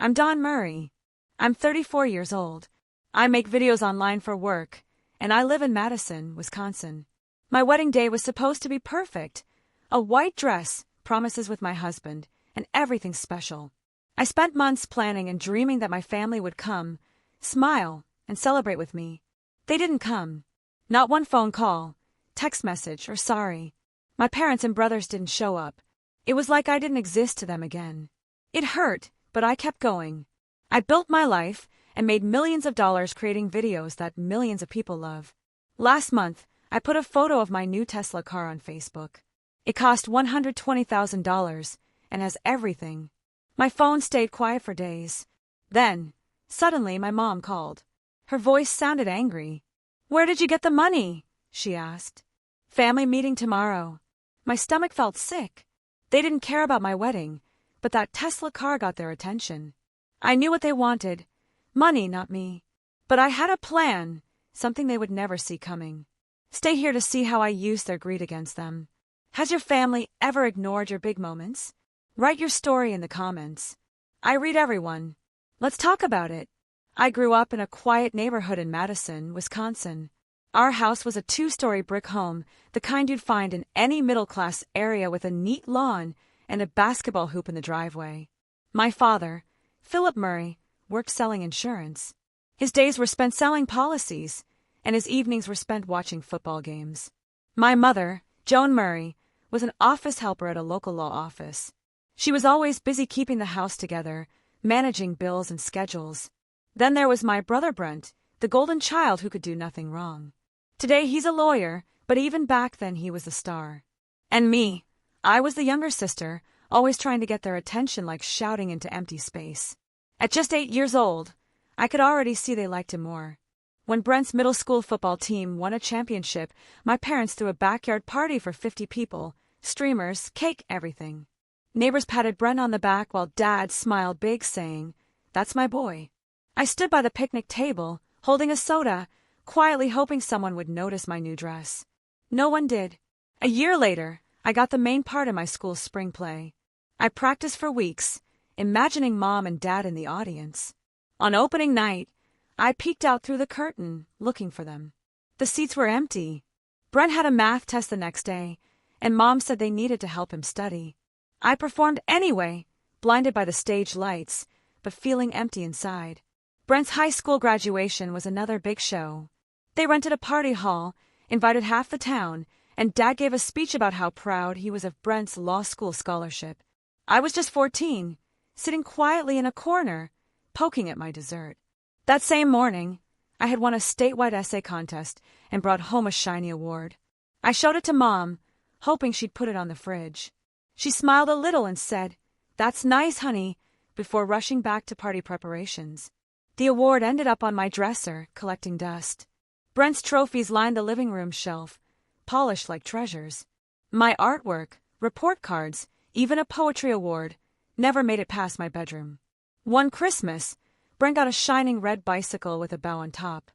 I'm Don Murray. I'm 34 years old. I make videos online for work, and I live in Madison, Wisconsin. My wedding day was supposed to be perfect. A white dress, promises with my husband, and everything special. I spent months planning and dreaming that my family would come, smile, and celebrate with me. They didn't come. Not one phone call, text message, or sorry. My parents and brothers didn't show up. It was like I didn't exist to them again. It hurt, but I kept going. I built my life and made millions of dollars creating videos that millions of people love. Last month, I put a photo of my new Tesla car on Facebook. It cost $120,000 and has everything. My phone stayed quiet for days. Then, suddenly, my mom called. Her voice sounded angry. "Where did you get the money?" she asked. "Family meeting tomorrow." My stomach felt sick. They didn't care about my wedding, but that Tesla car got their attention. I knew what they wanted. Money, not me. But I had a plan, something they would never see coming. Stay here to see how I used their greed against them. Has your family ever ignored your big moments? Write your story in the comments. I read everyone. Let's talk about it. I grew up in a quiet neighborhood in Madison, Wisconsin. Our house was a 2-story brick home, the kind you'd find in any middle-class area with a neat lawn and a basketball hoop in the driveway. My father, Philip Murray, worked selling insurance. His days were spent selling policies, and his evenings were spent watching football games. My mother, Joan Murray, was an office helper at a local law office. She was always busy keeping the house together, managing bills and schedules. Then there was my brother Brent, the golden child who could do nothing wrong. Today he's a lawyer, but even back then he was the star. And me, I was the younger sister, always trying to get their attention like shouting into empty space. At just 8 years old, I could already see they liked him more. When Brent's middle school football team won a championship, my parents threw a backyard party for 50 people, streamers, cake, everything. Neighbors patted Brent on the back while Dad smiled big, saying, "That's my boy." I stood by the picnic table, holding a soda, quietly hoping someone would notice my new dress. No one did. A year later, I got the main part in my school's spring play. I practiced for weeks, imagining Mom and Dad in the audience. On opening night, I peeked out through the curtain, looking for them. The seats were empty. Brent had a math test the next day, and Mom said they needed to help him study. I performed anyway, blinded by the stage lights, but feeling empty inside. Brent's high school graduation was another big show. They rented a party hall, invited half the town, and Dad gave a speech about how proud he was of Brent's law school scholarship. I was just 14, sitting quietly in a corner, poking at my dessert. That same morning, I had won a statewide essay contest and brought home a shiny award. I showed it to Mom, hoping she'd put it on the fridge. She smiled a little and said, "That's nice, honey," before rushing back to party preparations. The award ended up on my dresser, collecting dust. Brent's trophies lined the living room shelf, polished like treasures. My artwork, report cards, even a poetry award, never made it past my bedroom. One Christmas, Brent got a shining red bicycle with a bow on top.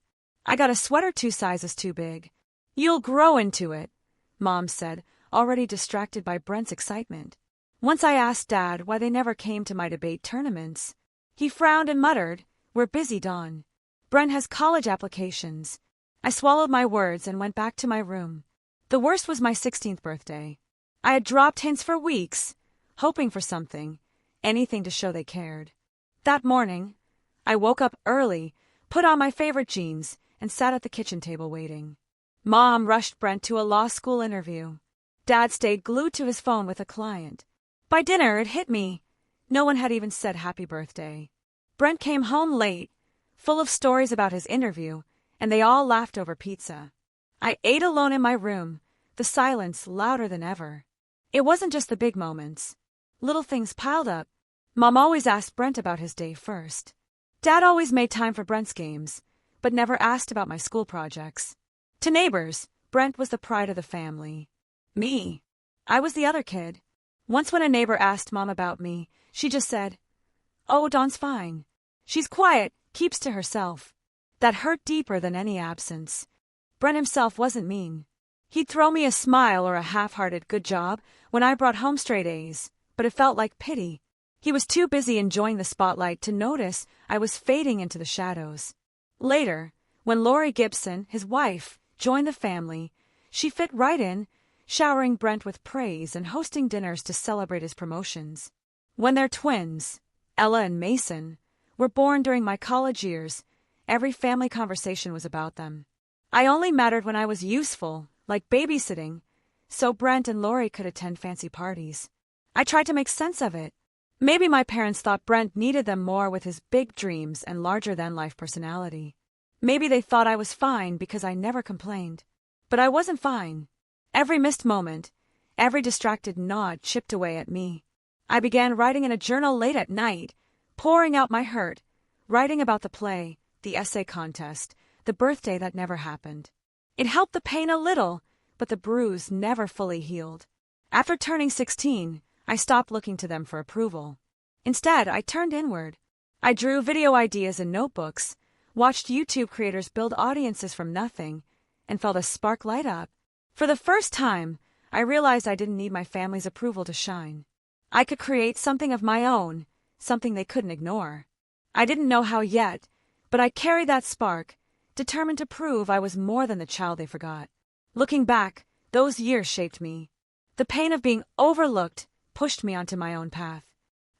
I got a sweater 2 sizes too big. "You'll grow into it," Mom said, already distracted by Brent's excitement. Once I asked Dad why they never came to my debate tournaments. He frowned and muttered, "We're busy, Dawn. Brent has college applications." I swallowed my words and went back to my room. The worst was my 16th birthday. I had dropped hints for weeks, hoping for something, anything to show they cared. That morning, I woke up early, put on my favorite jeans, and sat at the kitchen table waiting. Mom rushed Brent to a law school interview. Dad stayed glued to his phone with a client. By dinner, it hit me. No one had even said happy birthday. Brent came home late, full of stories about his interview, and they all laughed over pizza. I ate alone in my room, the silence louder than ever. It wasn't just the big moments. Little things piled up. Mom always asked Brent about his day first. Dad always made time for Brent's games, but never asked about my school projects. To neighbors, Brent was the pride of the family. Me, I was the other kid. Once when a neighbor asked Mom about me, she just said, "Oh, Dawn's fine. She's quiet, keeps to herself." That hurt deeper than any absence. Brent himself wasn't mean. He'd throw me a smile or a half-hearted good job when I brought home straight A's, but it felt like pity. He was too busy enjoying the spotlight to notice I was fading into the shadows. Later, when Lori Gibson, his wife, joined the family, she fit right in, showering Brent with praise and hosting dinners to celebrate his promotions. When their twins, Ella and Mason, were born during my college years, every family conversation was about them. I only mattered when I was useful, like babysitting, so Brent and Lori could attend fancy parties. I tried to make sense of it. Maybe my parents thought Brent needed them more with his big dreams and larger-than-life personality. Maybe they thought I was fine because I never complained. But I wasn't fine. Every missed moment, every distracted nod chipped away at me. I began writing in a journal late at night, pouring out my hurt, writing about the play, the essay contest, the birthday that never happened. It helped the pain a little, but the bruise never fully healed. After turning 16, I stopped looking to them for approval. Instead, I turned inward. I drew video ideas in notebooks, watched YouTube creators build audiences from nothing, and felt a spark light up. For the first time, I realized I didn't need my family's approval to shine. I could create something of my own, something they couldn't ignore. I didn't know how yet, but I carried that spark, determined to prove I was more than the child they forgot. Looking back, those years shaped me. The pain of being overlooked pushed me onto my own path.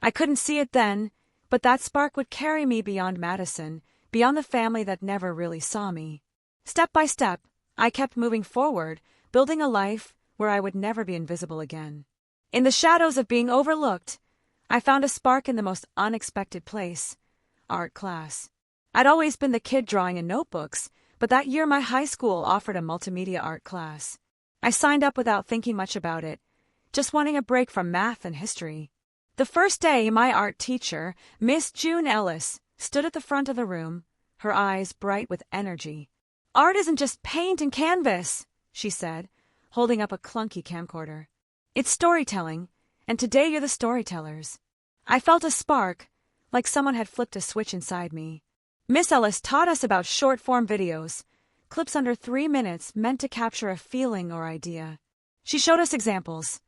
I couldn't see it then, but that spark would carry me beyond Madison, beyond the family that never really saw me. Step by step, I kept moving forward, building a life where I would never be invisible again. In the shadows of being overlooked, I found a spark in the most unexpected place: art class. I'd always been the kid drawing in notebooks, but that year my high school offered a multimedia art class. I signed up without thinking much about it, just wanting a break from math and history. The first day, my art teacher, Miss June Ellis, stood at the front of the room, her eyes bright with energy. "Art isn't just paint and canvas," she said, holding up a clunky camcorder. "It's storytelling, and today you're the storytellers." I felt a spark, like someone had flipped a switch inside me. Miss Ellis taught us about short-form videos, clips under 3 minutes meant to capture a feeling or idea. She showed us examples: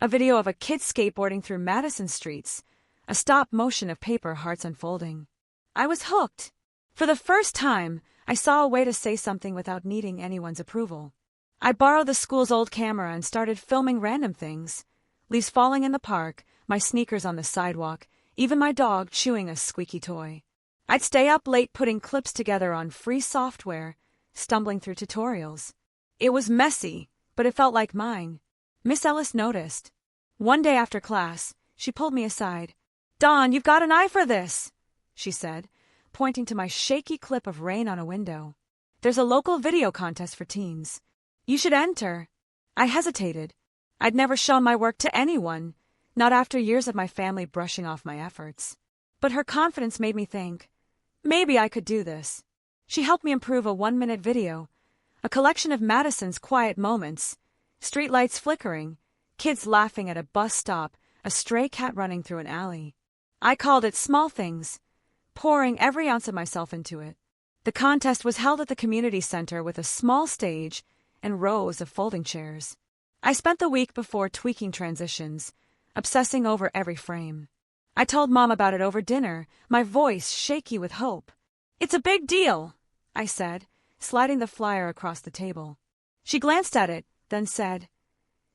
a video of a kid skateboarding through Madison streets, a stop motion of paper hearts unfolding. I was hooked. For the first time, I saw a way to say something without needing anyone's approval. I borrowed the school's old camera and started filming random things: leaves falling in the park, my sneakers on the sidewalk, even my dog chewing a squeaky toy. I'd stay up late putting clips together on free software, stumbling through tutorials. It was messy, but it felt like mine. Miss Ellis noticed. One day after class, she pulled me aside. "Dawn, you've got an eye for this," she said, pointing to my shaky clip of rain on a window. "There's a local video contest for teens. You should enter." I hesitated. I'd never shown my work to anyone, not after years of my family brushing off my efforts. But her confidence made me think, maybe I could do this. She helped me improve a 1-minute video, a collection of Madison's quiet moments: streetlights flickering, kids laughing at a bus stop, a stray cat running through an alley. I called it Small Things, pouring every ounce of myself into it. The contest was held at the community center with a small stage and rows of folding chairs. I spent the week before tweaking transitions, obsessing over every frame. I told Mom about it over dinner, my voice shaky with hope. "It's a big deal," I said, sliding the flyer across the table. She glanced at it, then said,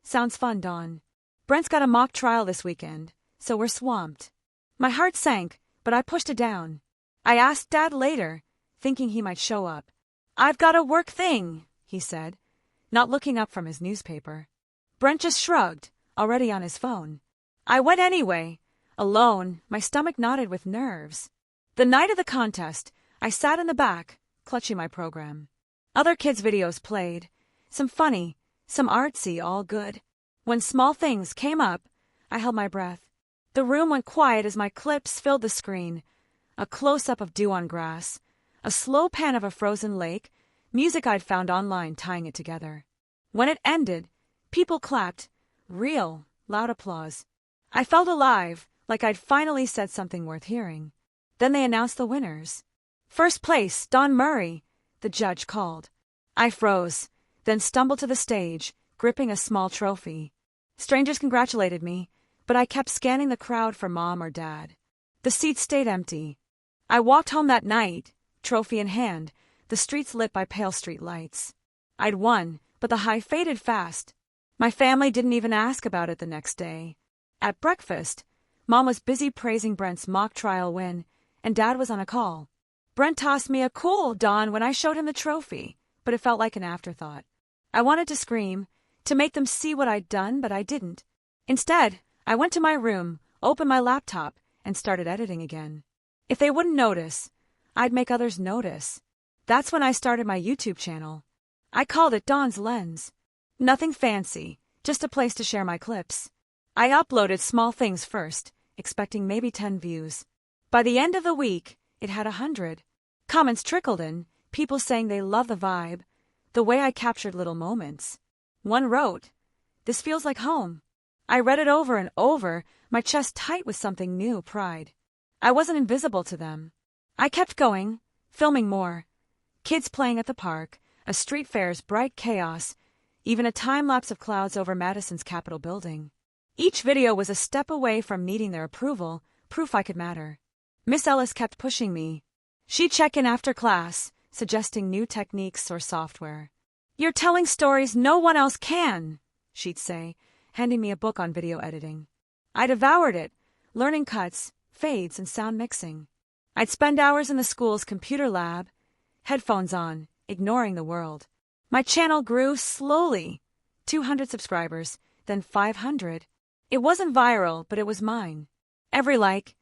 "Sounds fun, Dawn. Brent's got a mock trial this weekend, so we're swamped." My heart sank, but I pushed it down. I asked Dad later, thinking he might show up. "I've got a work thing," he said, not looking up from his newspaper. Brent just shrugged, already on his phone. I went anyway. Alone, my stomach knotted with nerves. The night of the contest, I sat in the back, clutching my program. Other kids' videos played, some funny, some artsy, all good. When Small Things came up, I held my breath. The room went quiet as my clips filled the screen. A close-up of dew on grass, a slow pan of a frozen lake, music I'd found online tying it together. When it ended, people clapped, real, loud applause. I felt alive, like I'd finally said something worth hearing. Then they announced the winners. "First place, Dawn Murray," the judge called. I froze, then stumbled to the stage, gripping a small trophy. Strangers congratulated me, but I kept scanning the crowd for mom or dad. The seats stayed empty. I walked home that night, trophy in hand, the streets lit by pale street lights. I'd won, but the high faded fast. My family didn't even ask about it the next day. At breakfast, Mom was busy praising Brent's mock trial win, and Dad was on a call. Brent tossed me a "cool, Dawn" when I showed him the trophy, but it felt like an afterthought. I wanted to scream, to make them see what I'd done, but I didn't. Instead, I went to my room, opened my laptop, and started editing again. If they wouldn't notice, I'd make others notice. That's when I started my YouTube channel. I called it Dawn's Lens. Nothing fancy, just a place to share my clips. I uploaded small things first, expecting maybe 10 views. By the end of the week, it had 100. Comments trickled in, people saying they love the vibe, the way I captured little moments. One wrote, "This feels like home." I read it over and over, my chest tight with something new pride. I wasn't invisible to them. I kept going, filming more. Kids playing at the park, a street fair's bright chaos, even a time-lapse of clouds over Madison's Capitol building. Each video was a step away from needing their approval, proof I could matter. Miss Ellis kept pushing me. She'd check in after class, suggesting new techniques or software. "You're telling stories no one else can," she'd say, handing me a book on video editing. I devoured it, learning cuts, fades, and sound mixing. I'd spend hours in the school's computer lab, headphones on, ignoring the world. My channel grew slowly. 200 subscribers, then 500. It wasn't viral, but it was mine. Every like,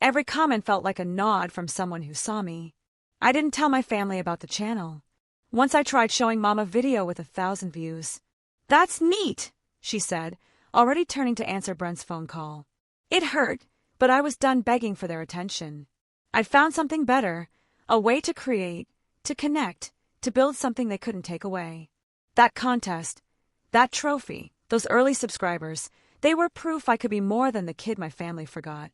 every comment felt like a nod from someone who saw me. I didn't tell my family about the channel. Once I tried showing Mom a video with 1,000 views. "That's neat," she said, already turning to answer Brent's phone call. It hurt, but I was done begging for their attention. I'd found something better, a way to create, to connect, to build something they couldn't take away. That contest, that trophy, those early subscribers, they were proof I could be more than the kid my family forgot.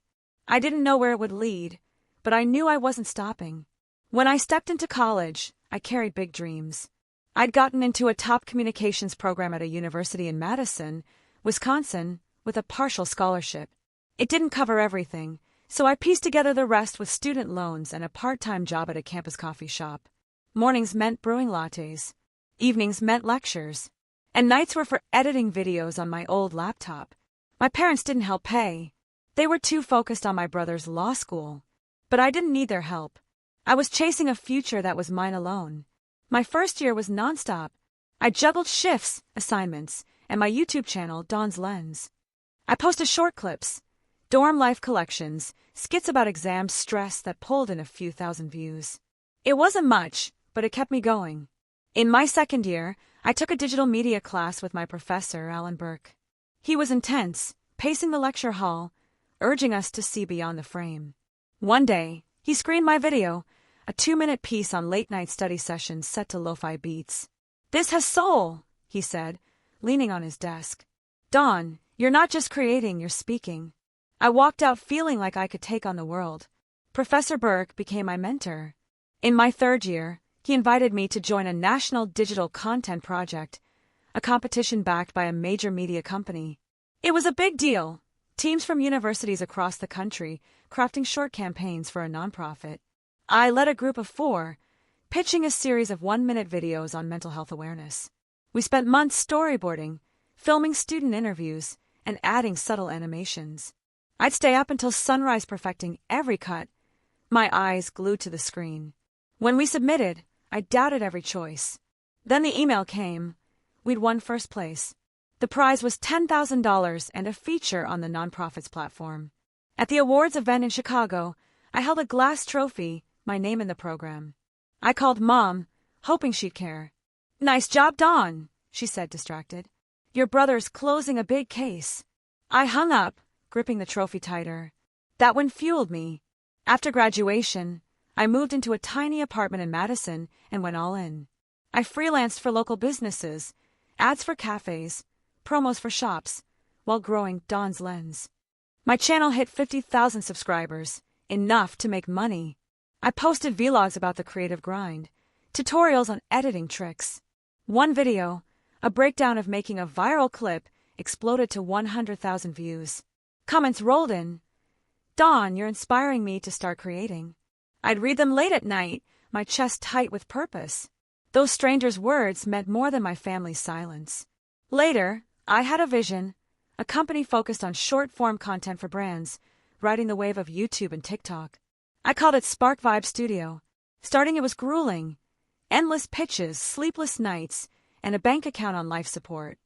I didn't know where it would lead, but I knew I wasn't stopping. When I stepped into college, I carried big dreams. I'd gotten into a top communications program at a university in Madison, Wisconsin, with a partial scholarship. It didn't cover everything, so I pieced together the rest with student loans and a part-time job at a campus coffee shop. Mornings meant brewing lattes. Evenings meant lectures. And nights were for editing videos on my old laptop. My parents didn't help pay. They were too focused on my brother's law school. But I didn't need their help. I was chasing a future that was mine alone. My first year was nonstop. I juggled shifts, assignments, and my YouTube channel, Dawn's Lens. I posted short clips, dorm life collections, skits about exam stress that pulled in a few thousand views. It wasn't much, but it kept me going. In my second year, I took a digital media class with my professor, Alan Burke. He was intense, pacing the lecture hall, urging us to see beyond the frame. One day, he screened my video, a 2-minute piece on late-night study sessions set to lo-fi beats. "This has soul," he said, leaning on his desk. "Dawn, you're not just creating, you're speaking." I walked out feeling like I could take on the world. Professor Burke became my mentor. In my third year, he invited me to join a national digital content project, a competition backed by a major media company. It was a big deal. Teams from universities across the country crafting short campaigns for a nonprofit. I led a group of 4, pitching a series of 1-minute videos on mental health awareness. We spent months storyboarding, filming student interviews, and adding subtle animations. I'd stay up until sunrise perfecting every cut, my eyes glued to the screen. When we submitted, I doubted every choice. Then the email came. We'd won first place. The prize was $10,000 and a feature on the nonprofit's platform. At the awards event in Chicago, I held a glass trophy, my name in the program. I called Mom, hoping she'd care. "Nice job, Dawn," she said, distracted. "Your brother's closing a big case." I hung up, gripping the trophy tighter. That one fueled me. After graduation, I moved into a tiny apartment in Madison and went all in. I freelanced for local businesses, ads for cafes, promos for shops, while growing Dawn's Lens. My channel hit 50,000 subscribers, enough to make money. I posted vlogs about the creative grind, tutorials on editing tricks. One video, a breakdown of making a viral clip, exploded to 100,000 views. Comments rolled in. Dawn, you're inspiring me to start creating. I'd read them late at night, my chest tight with purpose. Those strangers' words meant more than my family's silence. Later, I had a vision, a company focused on short-form content for brands, riding the wave of YouTube and TikTok. I called it Spark Vibe Studio. Starting, it was grueling. Endless pitches, sleepless nights, and a bank account on life support.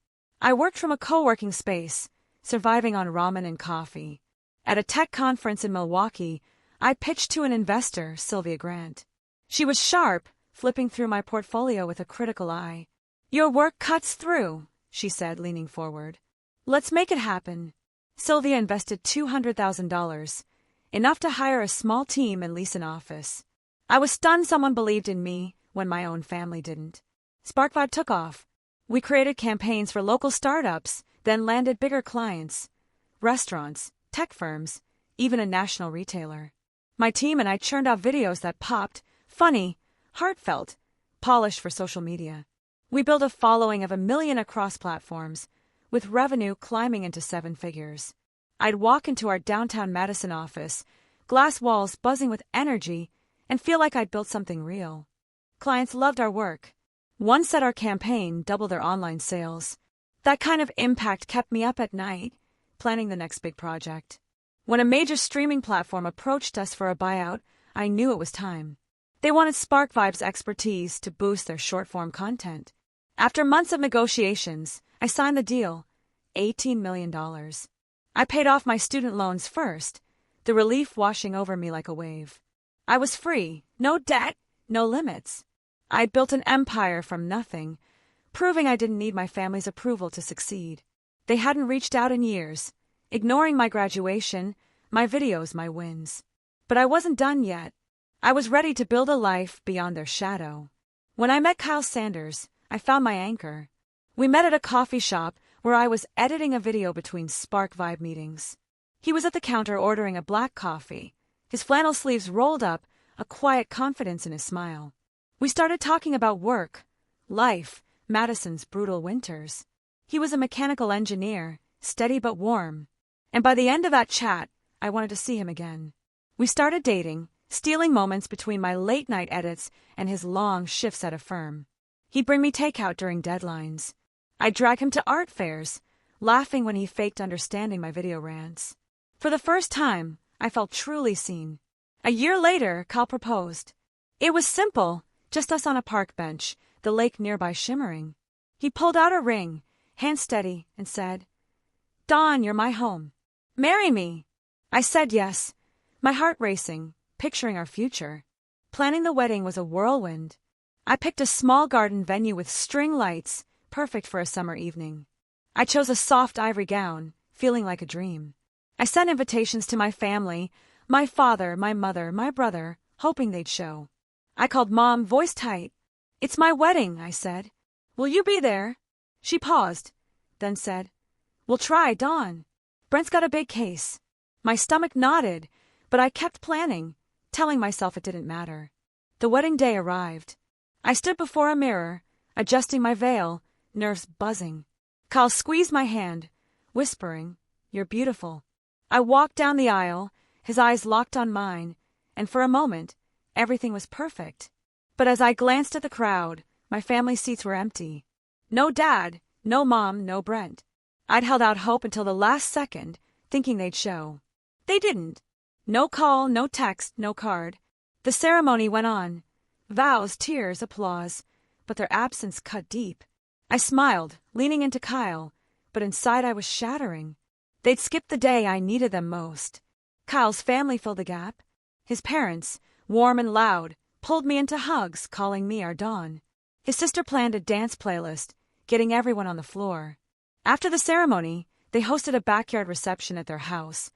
I worked from a co-working space, surviving on ramen and coffee. At a tech conference in Milwaukee, I pitched to an investor, Sylvia Grant. She was sharp, flipping through my portfolio with a critical eye. Your work cuts through, she said, leaning forward. Let's make it happen. Sylvia invested $200,000, enough to hire a small team and lease an office. I was stunned someone believed in me when my own family didn't. Spark Vibe took off. We created campaigns for local startups, then landed bigger clients, restaurants, tech firms, even a national retailer. My team and I churned out videos that popped, funny, heartfelt, polished for social media. We built a following of 1 million across platforms, with revenue climbing into 7 figures. I'd walk into our downtown Madison office, glass walls buzzing with energy, and feel like I'd built something real. Clients loved our work. One said our campaign doubled their online sales. That kind of impact kept me up at night, planning the next big project. When a major streaming platform approached us for a buyout, I knew it was time. They wanted Spark Vibe's expertise to boost their short-form content. After months of negotiations, I signed the deal, $18 million. I paid off my student loans first, the relief washing over me like a wave. I was free, no debt, no limits. I'd built an empire from nothing, proving I didn't need my family's approval to succeed. They hadn't reached out in years, ignoring my graduation, my videos, my wins. But I wasn't done yet. I was ready to build a life beyond their shadow. When I met Kyle Sanders, I found my anchor. We met at a coffee shop where I was editing a video between Spark Vibe meetings. He was at the counter ordering a black coffee, his flannel sleeves rolled up, a quiet confidence in his smile. We started talking about work, life, Madison's brutal winters. He was a mechanical engineer, steady but warm. And by the end of that chat, I wanted to see him again. We started dating, stealing moments between my late-night edits and his long shifts at a firm. He'd bring me takeout during deadlines. I'd drag him to art fairs, laughing when he faked understanding my video rants. For the first time, I felt truly seen. A year later, Kyle proposed. It was simple, just us on a park bench, the lake nearby shimmering. He pulled out a ring, hand steady, and said, "Dawn, you're my home. Marry me." I said yes, my heart racing, picturing our future. Planning the wedding was a whirlwind. I picked a small garden venue with string lights, perfect for a summer evening. I chose a soft ivory gown, feeling like a dream. I sent invitations to my family, my father, my mother, my brother, hoping they'd show. I called Mom, voice tight. "It's my wedding," I said. "Will you be there?" She paused, then said, "We'll try, Dawn. Brent's got a big case." My stomach nodded, but I kept planning, telling myself it didn't matter. The wedding day arrived. I stood before a mirror, adjusting my veil, nerves buzzing. Kyle squeezed my hand, whispering, "You're beautiful." I walked down the aisle, his eyes locked on mine, and for a moment, everything was perfect. But as I glanced at the crowd, my family seats were empty. No Dad, no Mom, no Brent. I'd held out hope until the last second, thinking they'd show. They didn't. No call, no text, no card. The ceremony went on. Vows, tears, applause, but their absence cut deep. I smiled, leaning into Kyle, but inside I was shattering. They'd skipped the day I needed them most. Kyle's family filled the gap. His parents, warm and loud, pulled me into hugs, calling me our Dawn. His sister planned a dance playlist, getting everyone on the floor. After the ceremony, they hosted a backyard reception at their house.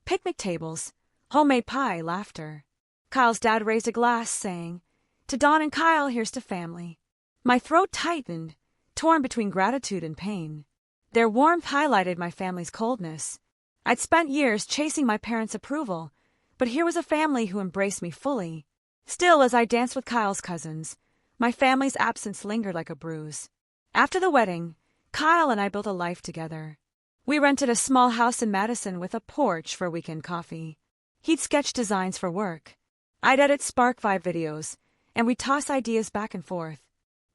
Picnic tables, homemade pie, laughter. Kyle's dad raised a glass, saying, "To Dawn and Kyle, here's to family." My throat tightened, torn between gratitude and pain. Their warmth highlighted my family's coldness. I'd spent years chasing my parents' approval, but here was a family who embraced me fully. Still, as I danced with Kyle's cousins, my family's absence lingered like a bruise. After the wedding, Kyle and I built a life together. We rented a small house in Madison with a porch for weekend coffee. He'd sketch designs for work. I'd edit Spark Vibe videos, and we'd toss ideas back and forth.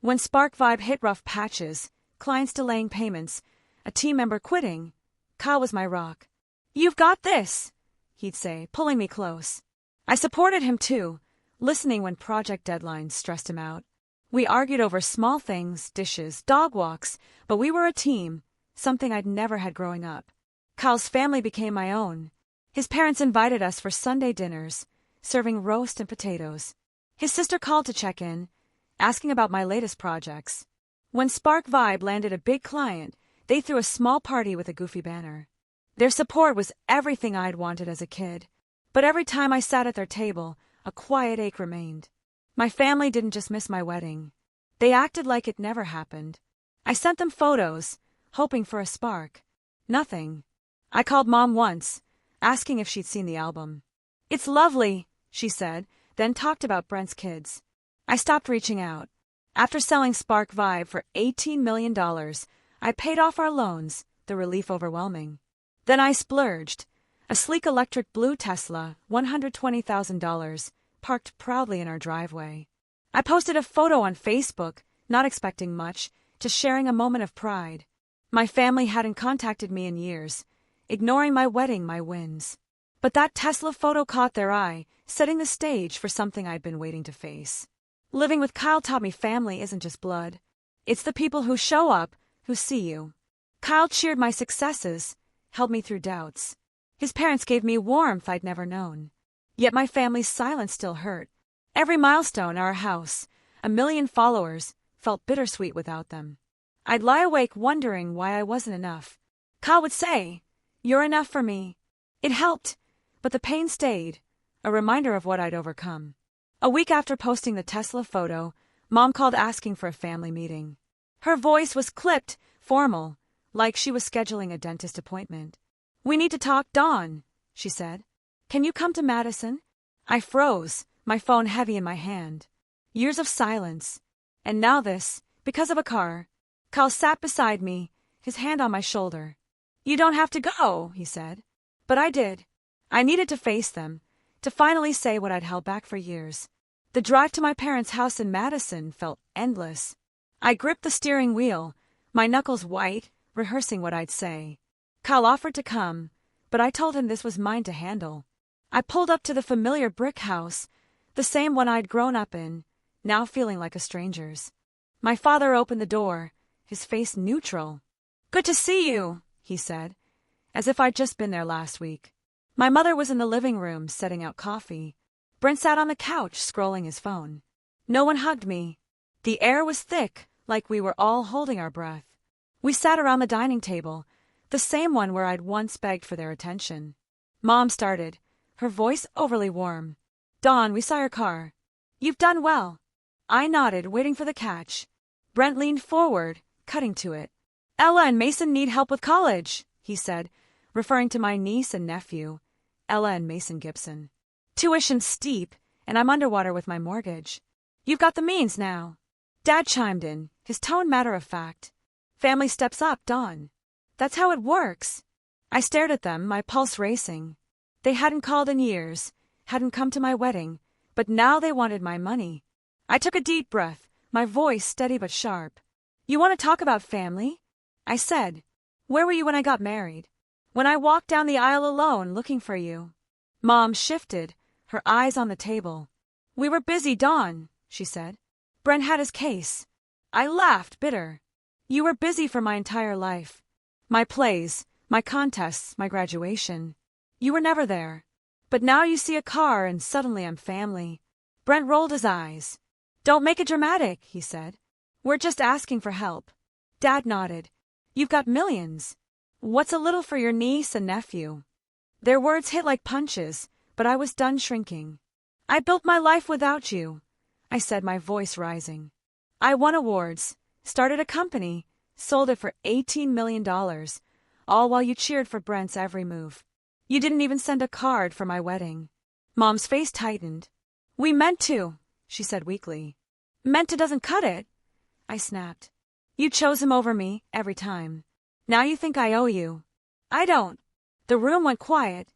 When Spark Vibe hit rough patches, clients delaying payments, a team member quitting, Kyle was my rock. "You've got this," he'd say, pulling me close. I supported him too, listening when project deadlines stressed him out. We argued over small things, dishes, dog walks, but we were a team, something I'd never had growing up. Kyle's family became my own. His parents invited us for Sunday dinners, serving roast and potatoes. His sister called to check in, asking about my latest projects. When Spark Vibe landed a big client, they threw a small party with a goofy banner. Their support was everything I'd wanted as a kid, but every time I sat at their table, a quiet ache remained. My family didn't just miss my wedding. They acted like it never happened. I sent them photos, hoping for a spark. Nothing. I called Mom once, asking if she'd seen the album. "It's lovely," she said, then talked about Brent's kids. I stopped reaching out. After selling Spark Vibe for $18 million, I paid off our loans, the relief overwhelming. Then I splurged. A sleek electric blue Tesla, $120,000, parked proudly in our driveway. I posted a photo on Facebook, not expecting much, just sharing a moment of pride. My family hadn't contacted me in years, ignoring my wedding, my wins. But that Tesla photo caught their eye, setting the stage for something I'd been waiting to face. Living with Kyle taught me family isn't just blood. It's the people who show up, who see you. Kyle cheered my successes, held me through doubts. His parents gave me warmth I'd never known. Yet my family's silence still hurt. Every milestone, our house, 1 million followers, felt bittersweet without them. I'd lie awake wondering why I wasn't enough. Kyle would say, "You're enough for me." It helped, but the pain stayed, a reminder of what I'd overcome. A week after posting the Tesla photo, Mom called asking for a family meeting. Her voice was clipped, formal, like she was scheduling a dentist appointment. "We need to talk, Dawn," she said. "Can you come to Madison?" I froze, my phone heavy in my hand. Years of silence. And now this, because of a car. Kyle sat beside me, his hand on my shoulder. "You don't have to go," he said. But I did. I needed to face them, to finally say what I'd held back for years. The drive to my parents' house in Madison felt endless. I gripped the steering wheel, my knuckles white, rehearsing what I'd say. Kyle offered to come, but I told him this was mine to handle. I pulled up to the familiar brick house, the same one I'd grown up in, now feeling like a stranger's. My father opened the door, his face neutral. "Good to see you," he said, as if I'd just been there last week. My mother was in the living room, setting out coffee. Brent sat on the couch, scrolling his phone. No one hugged me. The air was thick, like we were all holding our breath. We sat around the dining table, the same one where I'd once begged for their attention. Mom started, her voice overly warm. "Dawn, we saw your car. You've done well." I nodded, waiting for the catch. Brent leaned forward, cutting to it. "Ella and Mason need help with college," he said, referring to my niece and nephew, Ella and Mason Gibson. "Tuition's steep, and I'm underwater with my mortgage. You've got the means now." Dad chimed in, his tone matter-of-fact. "Family steps up, Dawn. That's how it works." I stared at them, my pulse racing. They hadn't called in years, hadn't come to my wedding, but now they wanted my money. I took a deep breath, my voice steady but sharp. "You want to talk about family?" I said. "Where were you when I got married? When I walked down the aisle alone looking for you?" Mom shifted, her eyes on the table. "We were busy, Dawn," she said. "Brent had his case." I laughed, bitter. "You were busy for my entire life. My plays, my contests, my graduation. You were never there. But now you see a car and suddenly I'm family." Brent rolled his eyes. "Don't make it dramatic," he said. "We're just asking for help." Dad nodded. "You've got millions. What's a little for your niece and nephew?" Their words hit like punches, but I was done shrinking. "I built my life without you," I said, my voice rising. "I won awards, started a company, sold it for $18 million, all while you cheered for Brent's every move. You didn't even send a card for my wedding." Mom's face tightened. "We meant to," she said weakly. "Meant to doesn't cut it," I snapped. "You chose him over me, every time. Now you think I owe you." I don't. The room went quiet,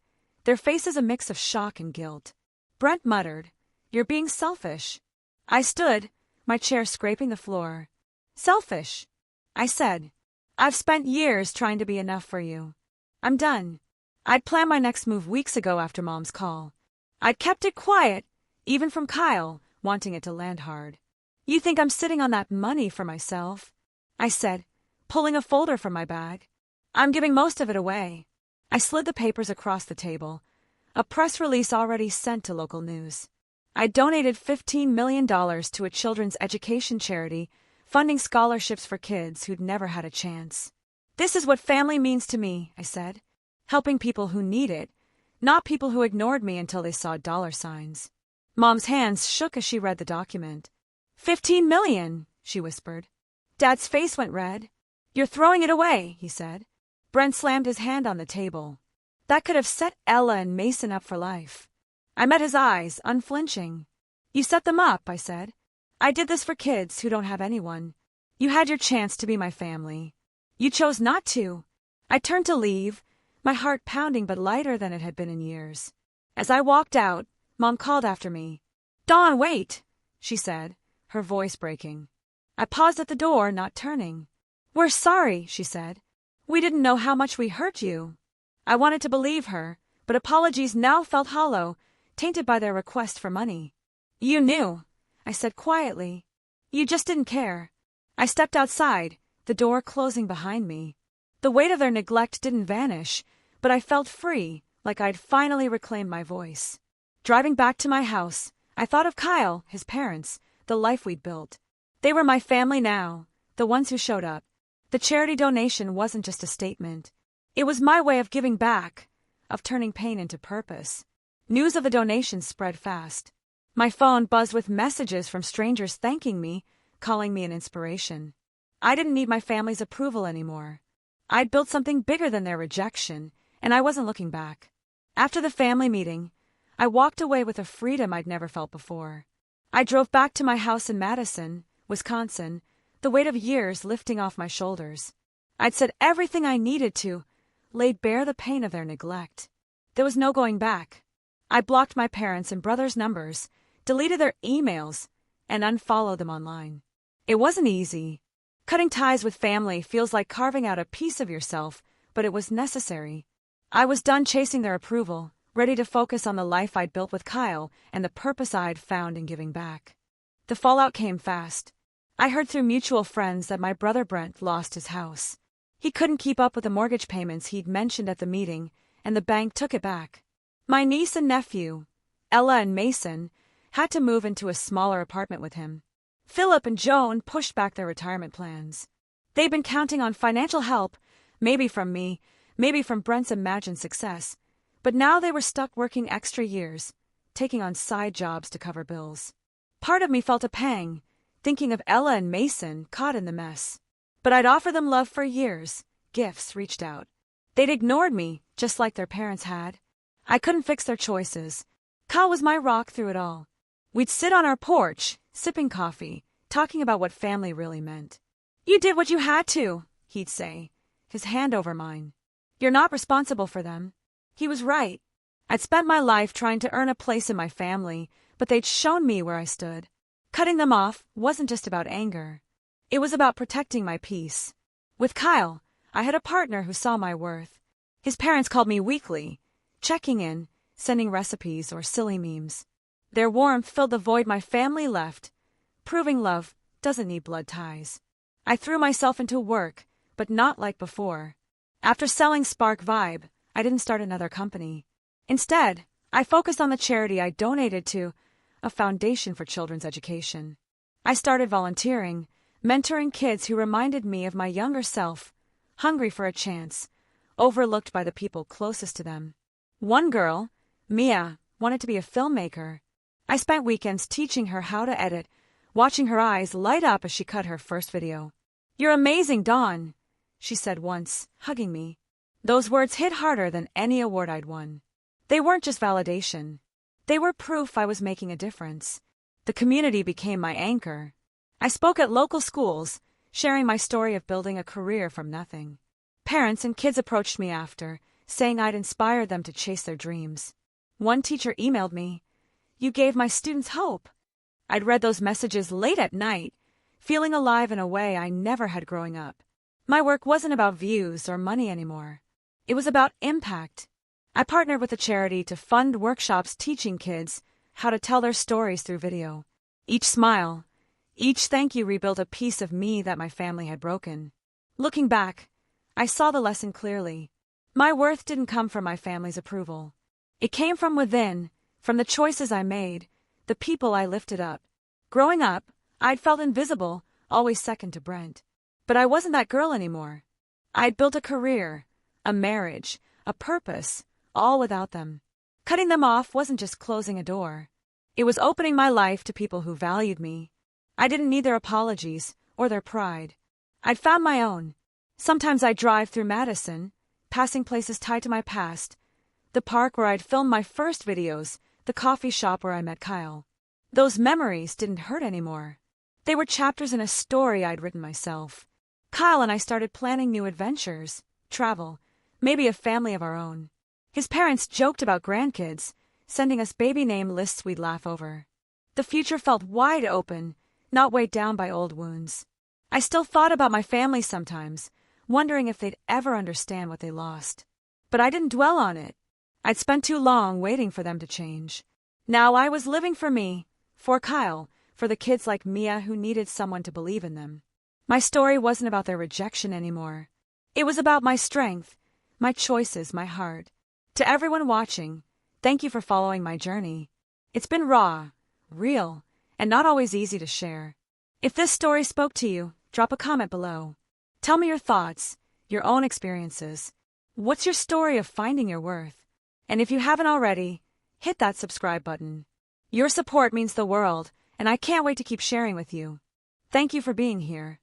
their faces a mix of shock and guilt. Brent muttered, "You're being selfish." I stood, my chair scraping the floor. "Selfish," I said. "I've spent years trying to be enough for you. I'm done." I'd planned my next move weeks ago after Mom's call. I'd kept it quiet, even from Kyle, wanting it to land hard. "You think I'm sitting on that money for myself?" I said, pulling a folder from my bag. "I'm giving most of it away." I slid the papers across the table, a press release already sent to local news. I donated $15 million to a children's education charity, funding scholarships for kids who'd never had a chance. "This is what family means to me," I said. "Helping people who need it, not people who ignored me until they saw dollar signs." Mom's hands shook as she read the document. $15 million, she whispered. Dad's face went red. "You're throwing it away," he said. Brent slammed his hand on the table. "That could have set Ella and Mason up for life." I met his eyes, unflinching. "You set them up," I said. "I did this for kids who don't have anyone. You had your chance to be my family. You chose not to." I turned to leave, my heart pounding but lighter than it had been in years. As I walked out, Mom called after me. "Dawn, wait," she said, her voice breaking. I paused at the door, not turning. "We're sorry," she said. "We didn't know how much we hurt you." I wanted to believe her, but apologies now felt hollow, tainted by their request for money. "You knew," I said quietly. "You just didn't care." I stepped outside, the door closing behind me. The weight of their neglect didn't vanish, but I felt free, like I'd finally reclaimed my voice. Driving back to my house, I thought of Kyle, his parents, the life we'd built. They were my family now, the ones who showed up. The charity donation wasn't just a statement. It was my way of giving back, of turning pain into purpose. News of the donation spread fast. My phone buzzed with messages from strangers thanking me, calling me an inspiration. I didn't need my family's approval anymore. I'd built something bigger than their rejection, and I wasn't looking back. After the family meeting, I walked away with a freedom I'd never felt before. I drove back to my house in Madison, Wisconsin, the weight of years lifting off my shoulders. I'd said everything I needed to, laid bare the pain of their neglect. There was no going back. I blocked my parents' and brothers' numbers, deleted their emails, and unfollowed them online. It wasn't easy. Cutting ties with family feels like carving out a piece of yourself, but it was necessary. I was done chasing their approval, ready to focus on the life I'd built with Kyle and the purpose I'd found in giving back. The fallout came fast. I heard through mutual friends that my brother Brent lost his house. He couldn't keep up with the mortgage payments he'd mentioned at the meeting, and the bank took it back. My niece and nephew, Ella and Mason, had to move into a smaller apartment with him. Philip and Joan pushed back their retirement plans. They'd been counting on financial help, maybe from me, maybe from Brent's imagined success, but now they were stuck working extra years, taking on side jobs to cover bills. Part of me felt a pang, thinking of Ella and Mason caught in the mess. But I'd offered them love for years, gifts reached out. They'd ignored me, just like their parents had. I couldn't fix their choices. Kyle was my rock through it all. We'd sit on our porch, sipping coffee, talking about what family really meant. "You did what you had to," he'd say, his hand over mine. "You're not responsible for them." He was right. I'd spent my life trying to earn a place in my family, but they'd shown me where I stood. Cutting them off wasn't just about anger. It was about protecting my peace. With Kyle, I had a partner who saw my worth. His parents called me weekly, checking in, sending recipes or silly memes. Their warmth filled the void my family left, proving love doesn't need blood ties. I threw myself into work, but not like before. After selling Spark Vibe, I didn't start another company. Instead, I focused on the charity I donated to, a foundation for children's education. I started volunteering, mentoring kids who reminded me of my younger self, hungry for a chance, overlooked by the people closest to them. One girl, Mia, wanted to be a filmmaker. I spent weekends teaching her how to edit, watching her eyes light up as she cut her first video. "You're amazing, Dawn," she said once, hugging me. Those words hit harder than any award I'd won. They weren't just validation. They were proof I was making a difference. The community became my anchor. I spoke at local schools, sharing my story of building a career from nothing. Parents and kids approached me after, saying I'd inspired them to chase their dreams. One teacher emailed me, "You gave my students hope." I'd read those messages late at night, feeling alive in a way I never had growing up. My work wasn't about views or money anymore. It was about impact. I partnered with a charity to fund workshops teaching kids how to tell their stories through video. Each smile, each thank you rebuilt a piece of me that my family had broken. Looking back, I saw the lesson clearly. My worth didn't come from my family's approval. It came from within, from the choices I made, the people I lifted up. Growing up, I'd felt invisible, always second to Brent. But I wasn't that girl anymore. I'd built a career, a marriage, a purpose, all without them. Cutting them off wasn't just closing a door. It was opening my life to people who valued me. I didn't need their apologies or their pride. I'd found my own. Sometimes I'd drive through Madison, passing places tied to my past. The park where I'd filmed my first videos, the coffee shop where I met Kyle. Those memories didn't hurt anymore. They were chapters in a story I'd written myself. Kyle and I started planning new adventures, travel, maybe a family of our own. His parents joked about grandkids, sending us baby name lists we'd laugh over. The future felt wide open, not weighed down by old wounds. I still thought about my family sometimes, wondering if they'd ever understand what they lost. But I didn't dwell on it. I'd spent too long waiting for them to change. Now I was living for me, for Kyle, for the kids like Mia who needed someone to believe in them. My story wasn't about their rejection anymore. It was about my strength, my choices, my heart. To everyone watching, thank you for following my journey. It's been raw, real, and not always easy to share. If this story spoke to you, drop a comment below. Tell me your thoughts, your own experiences. What's your story of finding your worth? And if you haven't already, hit that subscribe button. Your support means the world, and I can't wait to keep sharing with you. Thank you for being here.